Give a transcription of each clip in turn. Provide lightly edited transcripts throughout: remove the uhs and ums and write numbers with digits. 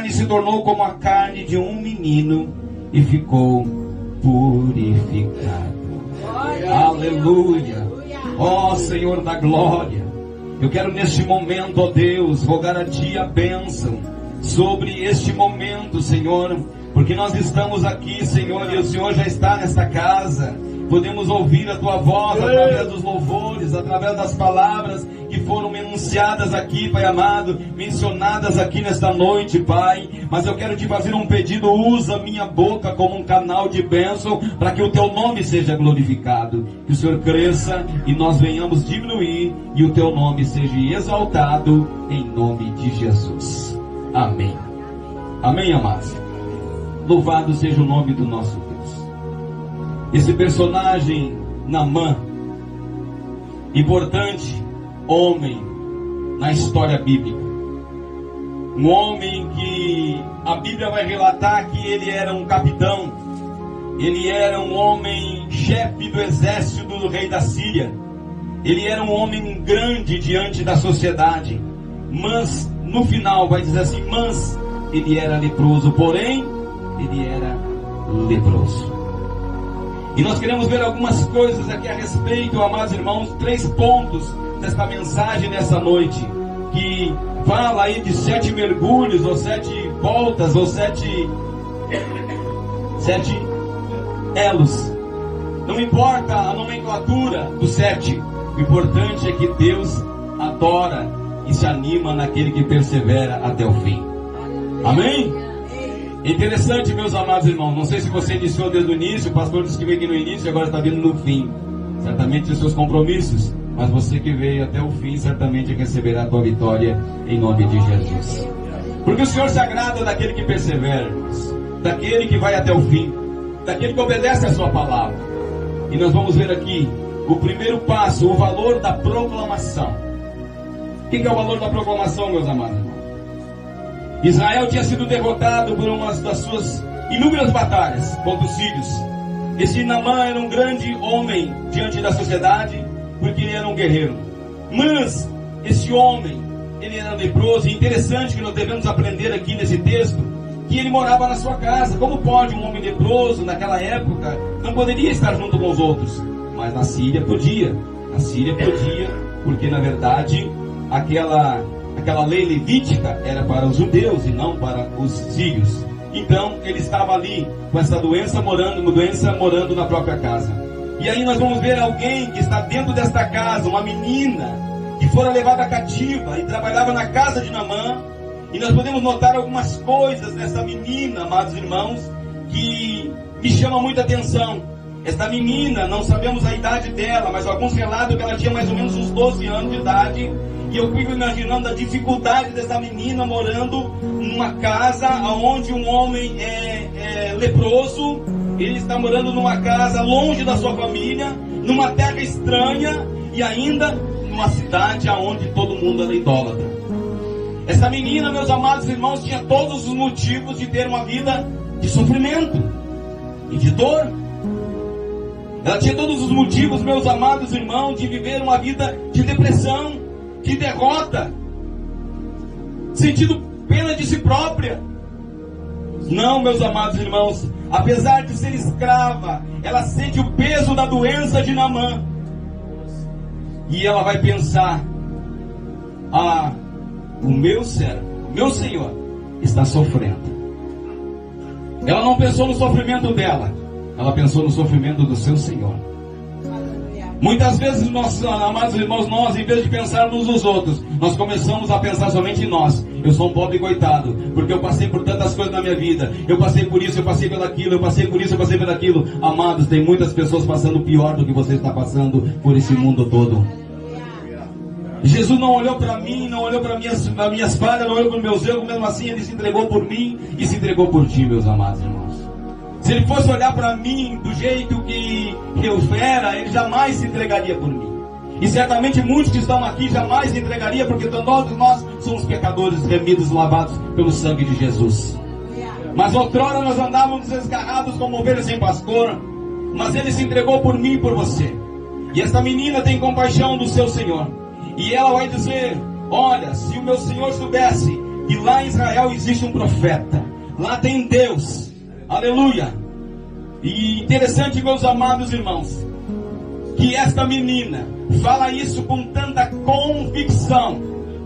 carne se tornou como a carne de um menino e ficou purificado. Aleluia. Ó Senhor da glória, eu quero neste momento, ó Deus, rogar a Ti a bênção sobre este momento, Senhor, porque nós estamos aqui, Senhor, e o Senhor já está nesta casa. Podemos ouvir a Tua voz através dos louvores, através das palavras que foram enunciadas aqui, Pai amado, mencionadas aqui nesta noite, Pai. Mas eu quero Te fazer um pedido: usa minha boca como um canal de bênção, para que o Teu nome seja glorificado. Que o Senhor cresça e nós venhamos diminuir, e o Teu nome seja exaltado, em nome de Jesus. Amém. Amém, amados. Louvado seja o nome do nosso Deus. Esse personagem, Naamã, importante homem na história bíblica. Um homem que a Bíblia vai relatar que ele era um capitão. Ele era um homem chefe do exército do rei da Síria. Ele era um homem grande diante da sociedade. Mas no final vai dizer assim: mas ele era leproso, porém ele era leproso. E nós queremos ver algumas coisas aqui a respeito, amados irmãos, 3 pontos desta mensagem nessa noite, que fala aí de 7 mergulhos, ou 7 voltas, ou 7 elos. Não importa a nomenclatura do 7, o importante é que Deus adora e se anima naquele que persevera até o fim. Amém? Interessante, meus amados irmãos, não sei se você iniciou desde o início, o pastor disse que veio aqui no início e agora está vindo no fim. Certamente os seus compromissos, mas você que veio até o fim, certamente receberá a tua vitória em nome de Jesus. Porque o Senhor se agrada daquele que persevera, daquele que vai até o fim, daquele que obedece a sua palavra. E nós vamos ver aqui o primeiro passo, o valor da proclamação. O que é o valor da proclamação, meus amados irmãos? Israel tinha sido derrotado por uma das suas inúmeras batalhas contra os sírios. Esse Naamã era um grande homem diante da sociedade, porque ele era um guerreiro. Mas esse homem, ele era leproso. E interessante que nós devemos aprender aqui nesse texto, que ele morava na sua casa. Como pode um homem leproso naquela época não poderia estar junto com os outros? Mas na Síria podia. Na Síria podia, porque na verdade aquela lei levítica era para os judeus e não para os sírios. Então ele estava ali com essa doença morando na própria casa. E aí nós vamos ver alguém que está dentro desta casa, uma menina que fora levada cativa e trabalhava na casa de Naamã. E nós podemos notar algumas coisas nessa menina, amados irmãos, que me chamam muita atenção. Esta menina, não sabemos a idade dela, mas alguns relatam que ela tinha mais ou menos uns 12 anos de idade. E eu fico imaginando a dificuldade dessa menina morando numa casa onde um homem é leproso. Ele está morando numa casa longe da sua família, numa terra estranha e ainda numa cidade onde todo mundo era idólatra. Essa menina, meus amados irmãos, tinha todos os motivos de ter uma vida de sofrimento e de dor. Ela tinha todos os motivos, meus amados irmãos, de viver uma vida de depressão, de derrota, sentindo pena de si própria. Não, meus amados irmãos, apesar de ser escrava, ela sente o peso da doença de Naamã. E ela vai pensar: o meu servo, o meu Senhor, está sofrendo. Ela não pensou no sofrimento dela, ela pensou no sofrimento do seu Senhor. Muitas vezes, nós, amados irmãos, nós, em vez de pensar uns nos outros, nós começamos a pensar somente em nós. Eu sou um pobre coitado, porque eu passei por tantas coisas na minha vida. Eu passei por isso, eu passei pelo aquilo, eu passei por isso, eu passei pelo aquilo. Amados, tem muitas pessoas passando pior do que você está passando por esse mundo todo. Jesus não olhou para mim, não olhou para minhas falhas, não olhou para os meus erros, mesmo assim Ele se entregou por mim e se entregou por ti, meus amados irmãos. Se Ele fosse olhar para mim do jeito que eu era, Ele jamais se entregaria por mim. E certamente muitos que estão aqui jamais se entregariam, porque todos nós somos pecadores remidos, lavados pelo sangue de Jesus. Mas outrora nós andávamos desgarrados como ovelhas sem pastor, mas Ele se entregou por mim e por você. E esta menina tem compaixão do seu Senhor. E ela vai dizer: olha, se o meu Senhor soubesse E lá em Israel existe um profeta. Lá tem Deus. Aleluia. E interessante, meus amados irmãos, que esta menina fala isso com tanta convicção,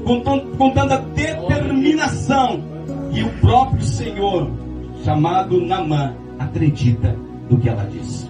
com tanta determinação. E o próprio Senhor, chamado Naamã, acredita no que ela diz.